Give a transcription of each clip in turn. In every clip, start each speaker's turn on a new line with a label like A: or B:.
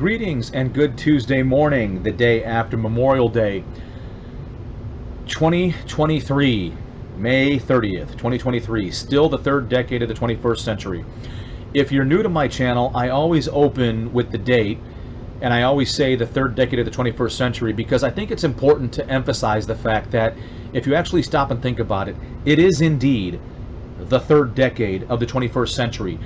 A: Greetings and good Tuesday morning, the day after Memorial Day, 2023, May 30th, 2023, still the third decade of the 21st century. If you're new to my channel, I always open with the date, and I always say the third decade of the 21st century because I think it's important to emphasize the fact that if you actually stop and think about it, it is indeed the third decade of the 21st century.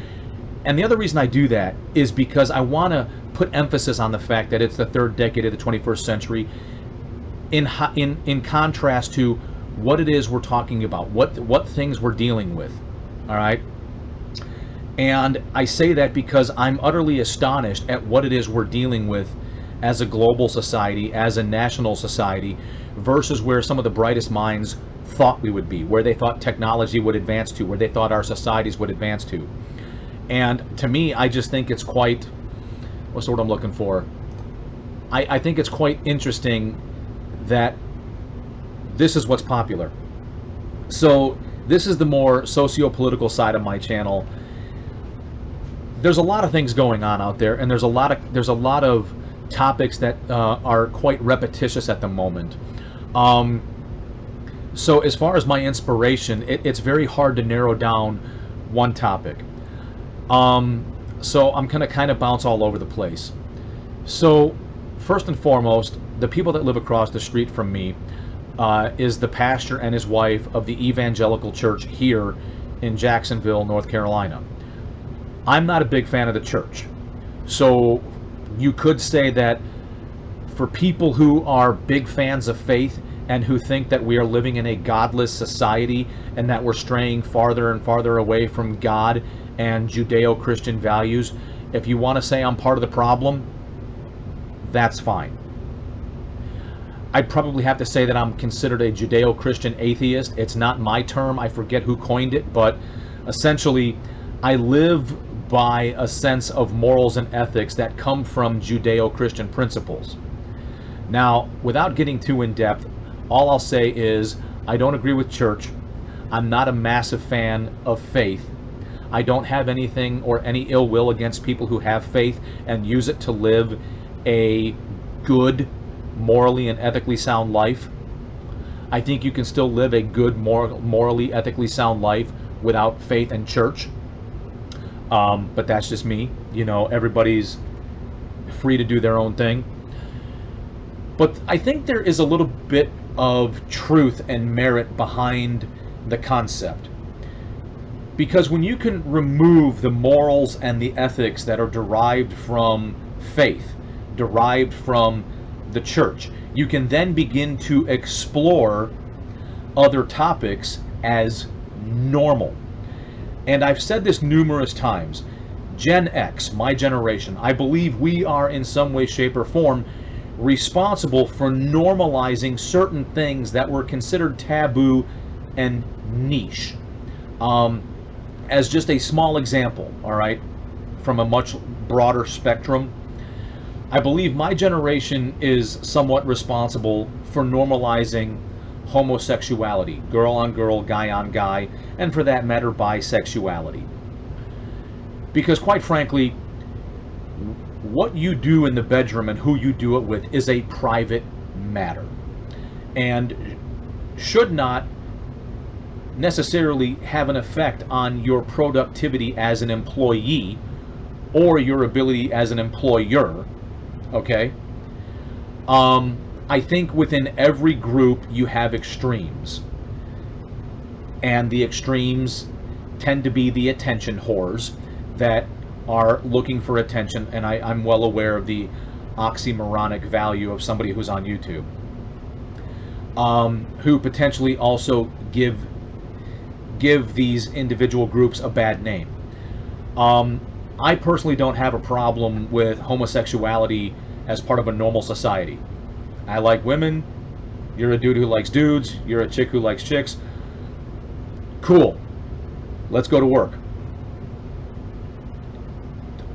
A: And the other reason I do that is because I want to put emphasis on the fact that it's the third decade of the 21st century in contrast to what it is we're talking about, what things we're dealing with, all right? And I say that because I'm utterly astonished at what it is we're dealing with as a global society, as a national society, versus where some of the brightest minds thought we would be, where they thought technology would advance to, where they thought our societies would advance to. And to me, I just think it's quite, what's the word I'm looking for? I think it's quite interesting that this is what's popular. So this is the more socio-political side of my channel. There's a lot of things going on out there, and there's a lot of topics that are quite repetitious at the moment. So as far as my inspiration, it's very hard to narrow down one topic. So I'm gonna kind of bounce all over the place. So first and foremost, the people that live across the street from me is the pastor and his wife of the evangelical church here in Jacksonville, North Carolina. I'm not a big fan of the church. So you could say that for people who are big fans of faith and who think that we are living in a godless society and that we're straying farther and farther away from God and Judeo-Christian values, if you want to say I'm part of the problem, that's fine. I'd probably have to say that I'm considered a Judeo-Christian atheist. It's not my term. I forget who coined it, but essentially I live by a sense of morals and ethics that come from Judeo-Christian principles. Now, without getting too in-depth, all I'll say is I don't agree with church. I'm not a massive fan of faith. I don't have anything or any ill will against people who have faith and use it to live a good, morally and ethically sound life. I think you can still live a good, morally, ethically sound life without faith and church. But that's just me. You know, everybody's free to do their own thing. But I think there is a little bit of truth and merit behind the concept. Because when you can remove the morals and the ethics that are derived from faith, derived from the church, you can then begin to explore other topics as normal. And I've said this numerous times. Gen X, my generation, I believe we are in some way, shape, or form responsible for normalizing certain things that were considered taboo and niche. As just a small example, all right, from a much broader spectrum, I believe my generation is somewhat responsible for normalizing homosexuality, girl on girl, guy on guy, and for that matter, bisexuality. Because quite frankly, what you do in the bedroom and who you do it with is a private matter and should not necessarily have an effect on your productivity as an employee or your ability as an employer, okay? I think within every group you have extremes, and the extremes tend to be the attention whores that are looking for attention, and I'm well aware of the oxymoronic value of somebody who's on YouTube, who potentially also give these individual groups a bad name. I personally don't have a problem with homosexuality as part of a normal society. I like women. You're a dude who likes dudes. You're a chick who likes chicks. Cool. Let's go to work.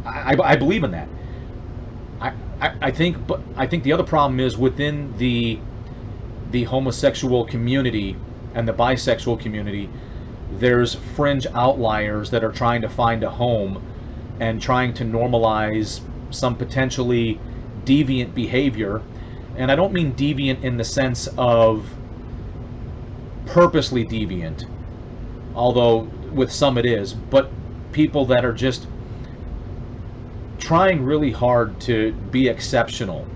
A: I believe in that. I think the other problem is within the homosexual community and the bisexual community, there's fringe outliers that are trying to find a home and trying to normalize some potentially deviant behavior. And I don't mean deviant in the sense of purposely deviant, although with some it is, but people that are just trying really hard to be exceptional,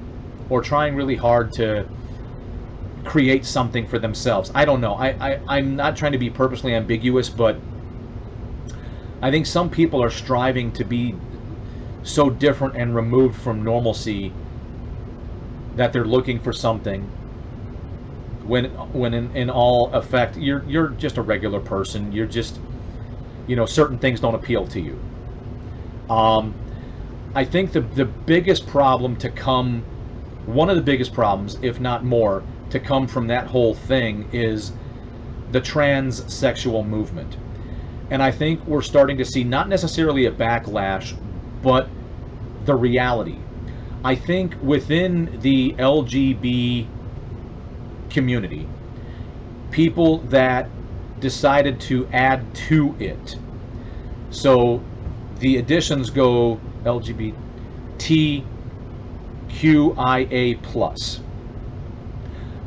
A: or trying really hard to create something for themselves. I don't know. I'm not trying to be purposely ambiguous, but I think some people are striving to be so different and removed from normalcy that they're looking for something when in all effect you're just a regular person. You're just, certain things don't appeal to you. I think the biggest problem to come, one of the biggest problems, if not more, to come from that whole thing is the transsexual movement. And I think we're starting to see not necessarily a backlash, but the reality. I think within the LGB community, people that decided to add to it. So the additions go LGBTQIA+.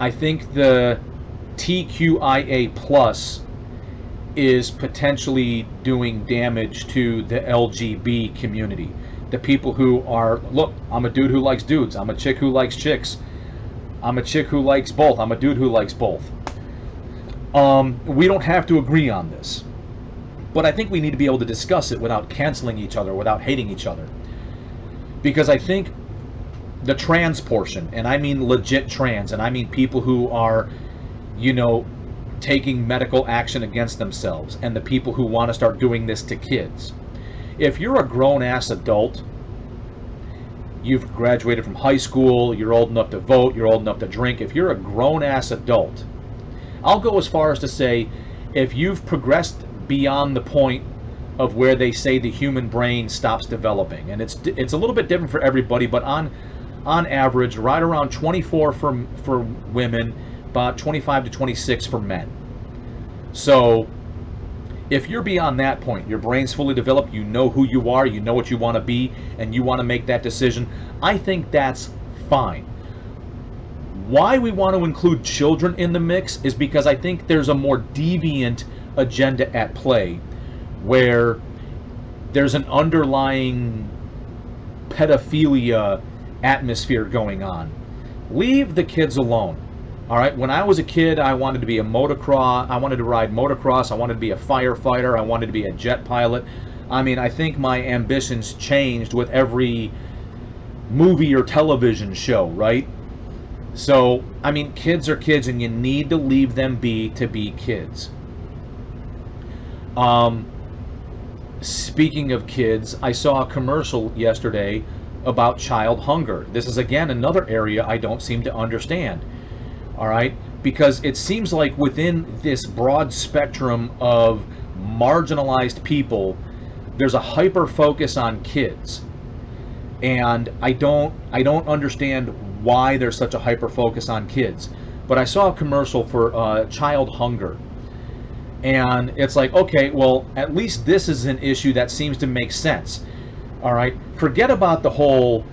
A: I think the TQIA+ is potentially doing damage to the LGB community. The people who are, look, I'm a dude who likes dudes, I'm a chick who likes chicks, I'm a chick who likes both, I'm a dude who likes both. We don't have to agree on this, but I think we need to be able to discuss it without canceling each other, without hating each other. Because I think the trans portion, and I mean legit trans, and I mean people who are, taking medical action against themselves, and the people who want to start doing this to kids. If you're a grown-ass adult, you've graduated from high school, you're old enough to vote, you're old enough to drink, if you're a grown-ass adult, I'll go as far as to say, if you've progressed beyond the point of where they say the human brain stops developing, and it's a little bit different for everybody, but on average, right around 24 for women, about 25 to 26 for men. So if you're beyond that point, your brain's fully developed, you know who you are, you know what you want to be, and you want to make that decision, I think that's fine. Why we want to include children in the mix is because I think there's a more deviant agenda at play, where there's an underlying pedophilia atmosphere going on. Leave the kids alone. All right, when I was a kid, I wanted to be a motocross, I wanted to ride motocross, I wanted to be a firefighter, I wanted to be a jet pilot. I mean, I think my ambitions changed with every movie or television show, right? So, I mean, kids are kids, and you need to leave them be to be kids. Speaking of kids, I saw a commercial yesterday about child hunger. This is, again, another area I don't seem to understand. All right, because it seems like within this broad spectrum of marginalized people, there's a hyper focus on kids, and I don't understand why there's such a hyper focus on kids. But I saw a commercial for child hunger, and it's like, okay, well, at least this is an issue that seems to make sense. All right, forget about the whole,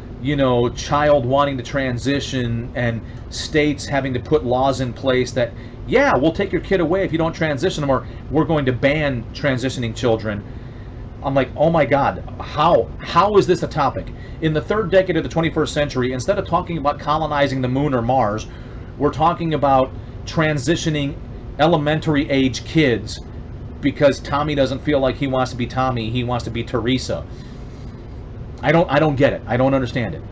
A: child wanting to transition and states having to put laws in place that, yeah, we'll take your kid away if you don't transition them, or we're going to ban transitioning children. I'm like, oh my God, how is this a topic? In the third decade of the 21st century, instead of talking about colonizing the moon or Mars, we're talking about transitioning elementary age kids because Tommy doesn't feel like he wants to be Tommy, he wants to be Teresa. I don't get it. I don't understand it.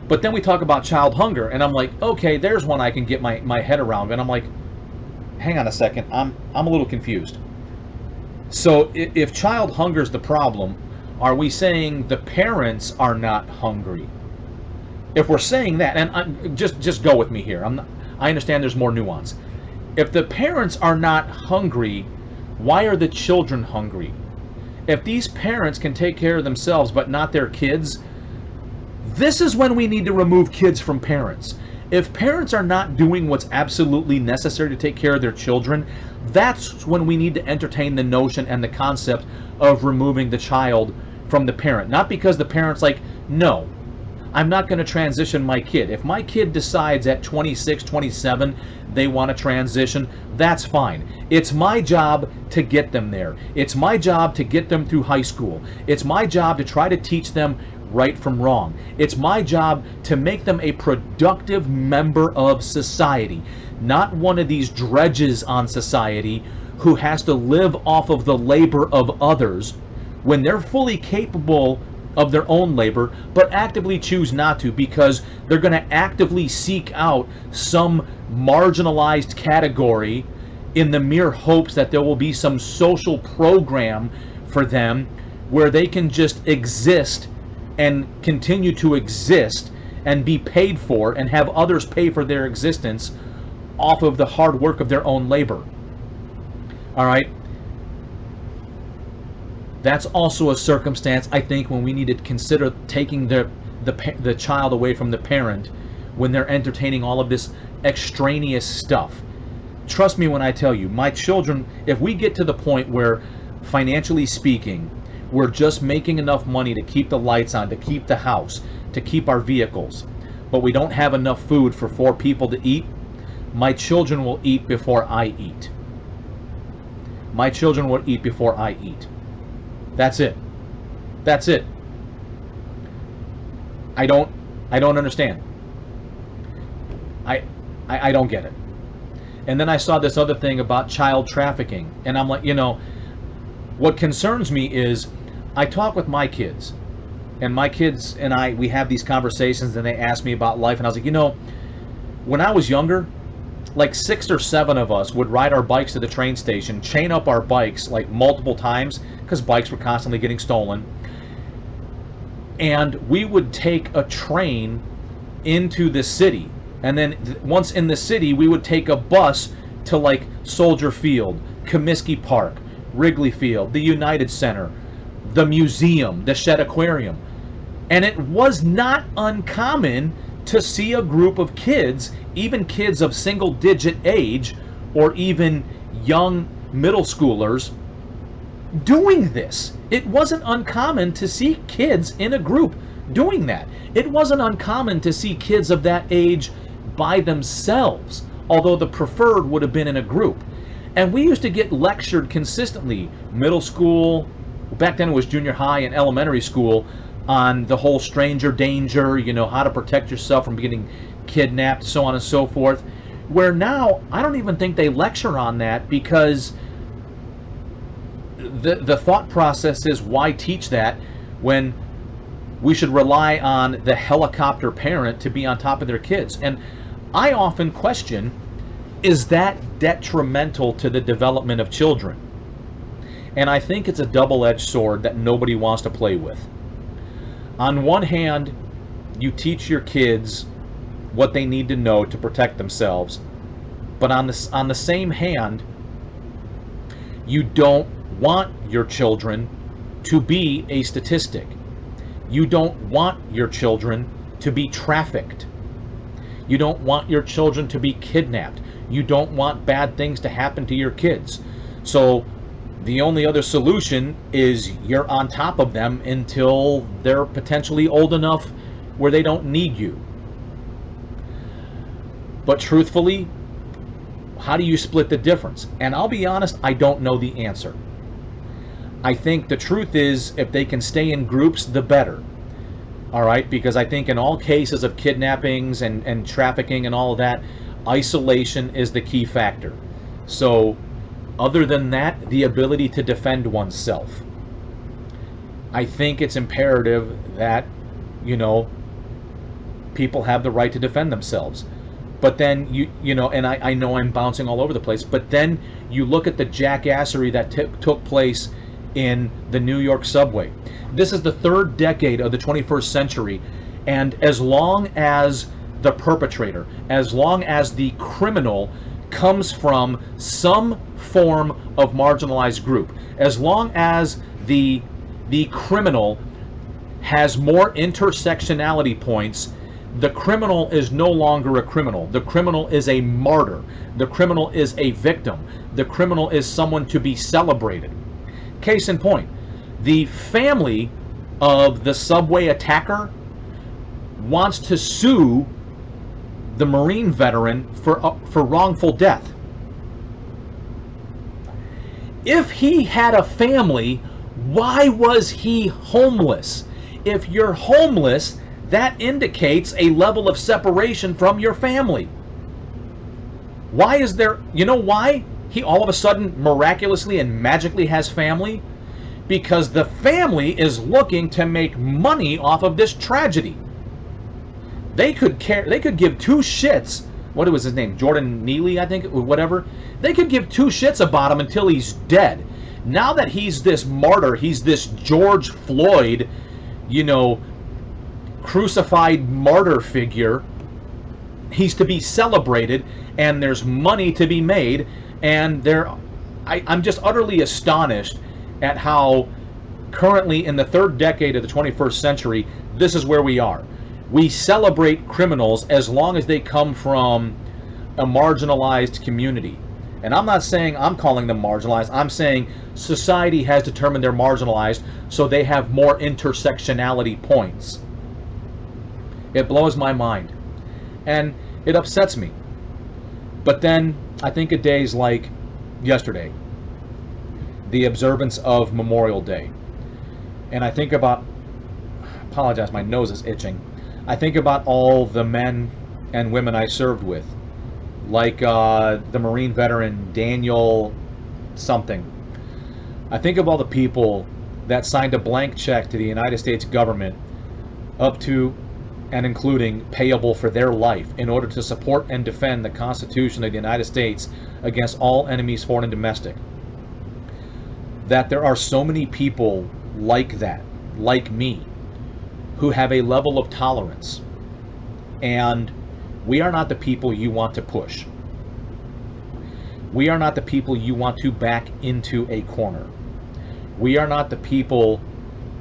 A: But then we talk about child hunger, and I'm like, okay, there's one I can get my head around. And I'm like, hang on a second, I'm a little confused. So if child hunger is the problem, are we saying the parents are not hungry? If we're saying that, and just go with me here. I understand there's more nuance. If the parents are not hungry, why are the children hungry? If these parents can take care of themselves but not their kids, this is when we need to remove kids from parents. If parents are not doing what's absolutely necessary to take care of their children, that's when we need to entertain the notion and the concept of removing the child from the parent. Not because the parent's like No, I'm not going to transition my kid. If my kid decides at 26, 27 they want to transition, that's fine. It's my job to get them there. It's my job to get them through high school. It's my job to try to teach them right from wrong. It's my job to make them a productive member of society, not one of these dredges on society who has to live off of the labor of others when they're fully capable of their own labor, but actively choose not to because they're going to actively seek out some marginalized category in the mere hopes that there will be some social program for them where they can just exist and continue to exist and be paid for and have others pay for their existence off of the hard work of their own labor. All right? That's also a circumstance, I think, when we need to consider taking the child away from the parent when they're entertaining all of this extraneous stuff. Trust me when I tell you, my children, if we get to the point where, financially speaking, we're just making enough money to keep the lights on, to keep the house, to keep our vehicles, but we don't have enough food for 4 people to eat, my children will eat before I eat. My children will eat before I eat. That's it. That's it. I don't understand. I don't get it. And then I saw this other thing about child trafficking, and I'm like, what concerns me is I talk with my kids, and my kids and we have these conversations, and they ask me about life, and I was like, when I was younger, like 6 or 7 of us would ride our bikes to the train station, chain up our bikes like multiple times because bikes were constantly getting stolen, and we would take a train into the city, and then once in the city we would take a bus to like Soldier Field, Comiskey Park, Wrigley Field, the United Center, the museum, the Shedd Aquarium. And it was not uncommon to see a group of kids, even kids of single-digit age, or even young middle schoolers, doing this. It wasn't uncommon to see kids in a group doing that. It wasn't uncommon to see kids of that age by themselves, although the preferred would have been in a group. And we used to get lectured consistently, middle school, back then it was junior high and elementary school, on the whole stranger danger, how to protect yourself from getting kidnapped, so on and so forth. Where now, I don't even think they lecture on that because the thought process is, why teach that when we should rely on the helicopter parent to be on top of their kids? And I often question, is that detrimental to the development of children? And I think it's a double-edged sword that nobody wants to play with. On one hand, you teach your kids what they need to know to protect themselves, but on the same hand, you don't want your children to be a statistic. You don't want your children to be trafficked. You don't want your children to be kidnapped. You don't want bad things to happen to your kids. So the only other solution is you're on top of them until they're potentially old enough where they don't need you. But truthfully, how do you split the difference? And I'll be honest, I don't know the answer. I think the truth is, if they can stay in groups, the better. All right? Because I think in all cases of kidnappings and trafficking and all of that, isolation is the key factor. So other than that, the ability to defend oneself. I think it's imperative that, people have the right to defend themselves. But then, and I know I'm bouncing all over the place, but then you look at the jackassery that took place in the New York subway. This is the 3rd decade of the 21st century, and as long as the perpetrator, as long as the criminal comes from some form of marginalized group, as long as the criminal has more intersectionality points, the criminal is no longer a criminal. The criminal is a martyr. The criminal is a victim. The criminal is someone to be celebrated. Case in point, the family of the subway attacker wants to sue the Marine veteran for wrongful death. If he had a family, why was he homeless? If you're homeless, that indicates a level of separation from your family. Why is there, you know why he all of a sudden miraculously and magically has family? Because the family is looking to make money off of this tragedy. They could give two shits. What was his name? Jordan Neely, I think, or whatever. They could give two shits about him until he's dead. Now that he's this martyr, he's this George Floyd, you know, crucified martyr figure. He's to be celebrated, and there's money to be made, and I'm just utterly astonished at how currently in the third decade of the 21st century, this is where we are. We celebrate criminals as long as they come from a marginalized community. And I'm not saying I'm calling them marginalized. I'm saying society has determined they're marginalized, so they have more intersectionality points. It blows my mind. And it upsets me. But then I think of days like yesterday, the observance of Memorial Day. And I think about, I apologize, my nose is itching. I think about all the men and women I served with, like the Marine veteran Daniel something. I think of all the people that signed a blank check to the United States government, up to and including payable for their life, in order to support and defend the Constitution of the United States against all enemies, foreign and domestic. That there are so many people like that, like me, who have a level of tolerance. And we are not the people you want to push. We are not the people you want to back into a corner. We are not the people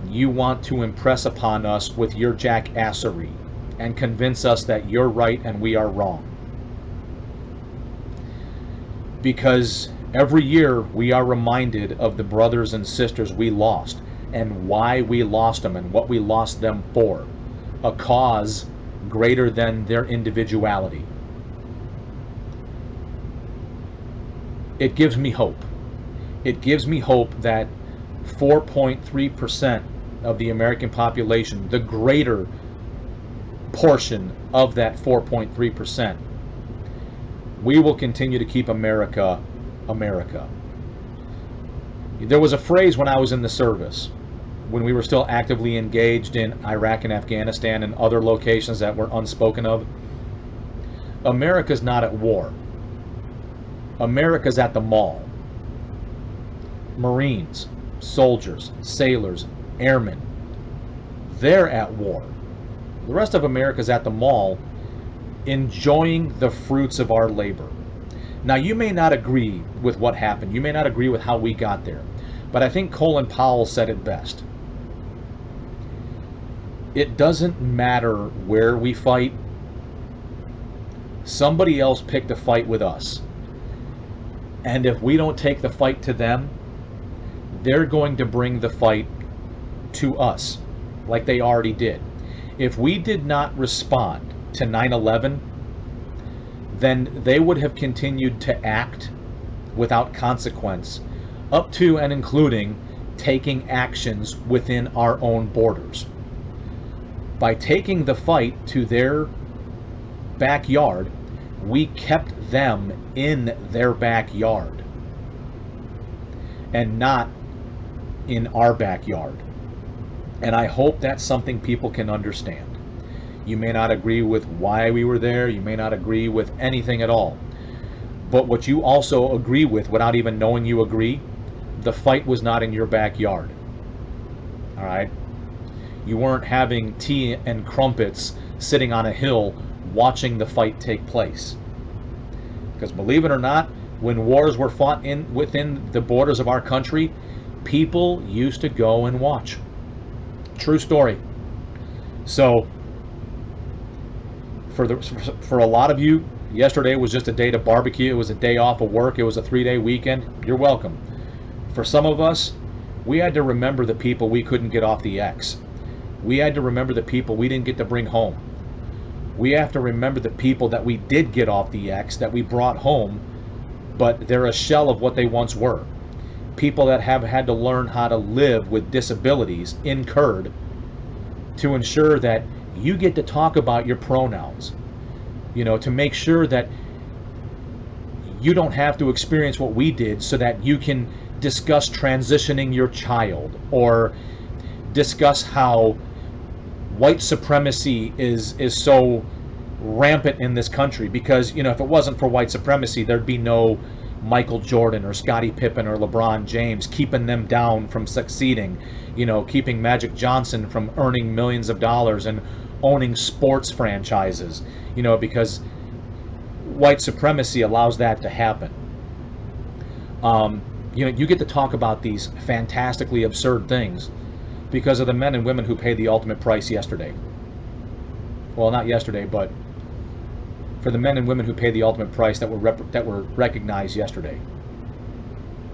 A: you want to impress upon us with your jackassery and convince us that you're right and we are wrong. Because every year we are reminded of the brothers and sisters we lost, and why we lost them and what we lost them for. A cause greater than their individuality. It gives me hope. It gives me hope that 4.3% of the American population, the greater portion of that 4.3%, we will continue to keep America, America. There was a phrase when I was in the service, when we were still actively engaged in Iraq and Afghanistan and other locations that were unspoken of. America's not at war. America's at the mall. Marines, soldiers, sailors, airmen, they're at war. The rest of America's at the mall, enjoying the fruits of our labor. Now, you may not agree with what happened. You may not agree with how we got there. But I think Colin Powell said it best. It doesn't matter where we fight. Somebody else picked a fight with us. And if we don't take the fight to them, they're going to bring the fight to us, like they already did. If we did not respond to 9/11, then they would have continued to act without consequence, up to and including taking actions within our own borders. By taking the fight to their backyard, we kept them in their backyard and not in our backyard. And I hope that's something people can understand. You may not agree with why we were there. You may not agree with anything at all. But what you also agree with, without even knowing you agree, the fight was not in your backyard. All right? You weren't having tea and crumpets sitting on a hill watching the fight take place. Because believe it or not, when wars were fought within the borders of our country, people used to go and watch. True story. So, for a lot of you, yesterday was just a day to barbecue. It was a day off of work. It was a 3-day weekend. You're welcome. For some of us, we had to remember the people we couldn't get off the X. We had to remember the people we didn't get to bring home. We have to remember the people that we did get off the X, that we brought home, but they're a shell of what they once were. People that have had to learn how to live with disabilities incurred to ensure that you get to talk about your pronouns, to make sure that you don't have to experience what we did, so that you can discuss transitioning your child, or discuss how white supremacy is so rampant in this country. Because if it wasn't for white supremacy, there'd be no Michael Jordan or Scottie Pippen or LeBron James keeping them down from succeeding, keeping Magic Johnson from earning millions of dollars and owning sports franchises, because white supremacy allows that to happen. You get to talk about these fantastically absurd things because of the men and women who paid the ultimate price yesterday. Well, not yesterday, but for the men and women who paid the ultimate price that were recognized yesterday.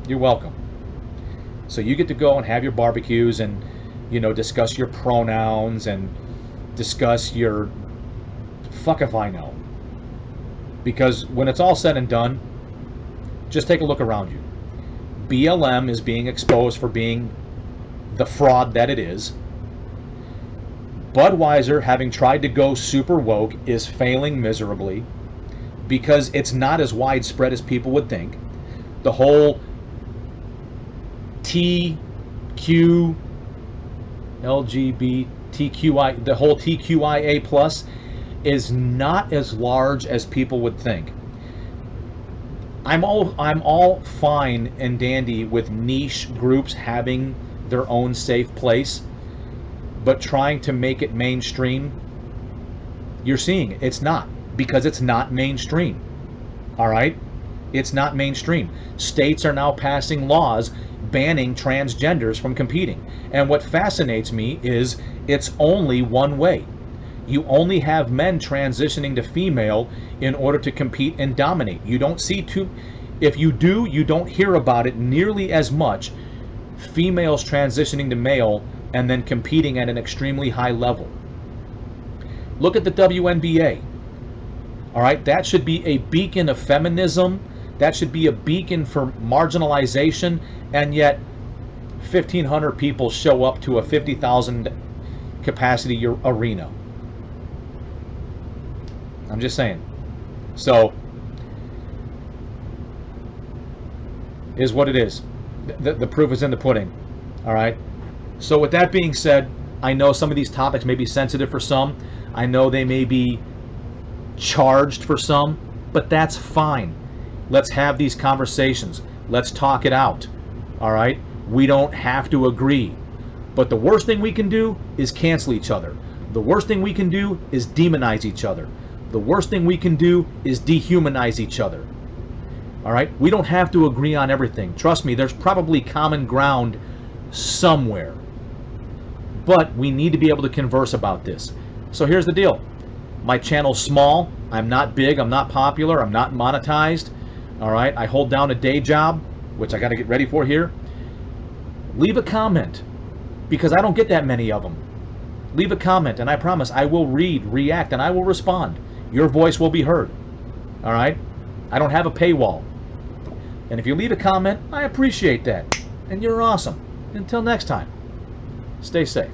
A: You're welcome. So you get to go and have your barbecues and discuss your pronouns and discuss your fuck if I know. Because when it's all said and done, just take a look around you. BLM is being exposed for being the fraud that it is. Budweiser, having tried to go super woke, is failing miserably because it's not as widespread as people would think. The whole the whole TQIA plus is not as large as people would think. I'm all fine and dandy with niche groups having their own safe place, but trying to make it mainstream, you're seeing it. It's not, because it's not mainstream. All right? It's not mainstream. States are now passing laws banning transgenders from competing. And what fascinates me is it's only one way. You only have men transitioning to female in order to compete and dominate. You don't see if you do, you don't hear about it nearly as much. Females transitioning to male and then competing at an extremely high level. Look at the WNBA. All right, that should be a beacon of feminism. That should be a beacon for marginalization, and yet 1,500 people show up to a 50,000 capacity arena. I'm just saying. So, is what it is. The proof is in the pudding. All right. So with that being said, I know some of these topics may be sensitive for some. I know they may be charged for some, but that's fine. Let's have these conversations. Let's talk it out. All right. We don't have to agree. But the worst thing we can do is cancel each other. The worst thing we can do is demonize each other. The worst thing we can do is dehumanize each other. All right? We don't have to agree on everything. Trust me, there's probably common ground somewhere. But we need to be able to converse about this. So here's the deal. My channel's small. I'm not big. I'm not popular. I'm not monetized. All right? I hold down a day job, which I got to get ready for here. Leave a comment, because I don't get that many of them. Leave a comment, and I promise I will read, react, and I will respond. Your voice will be heard. All right? I don't have a paywall. And if you leave a comment, I appreciate that. And you're awesome. Until next time, stay safe.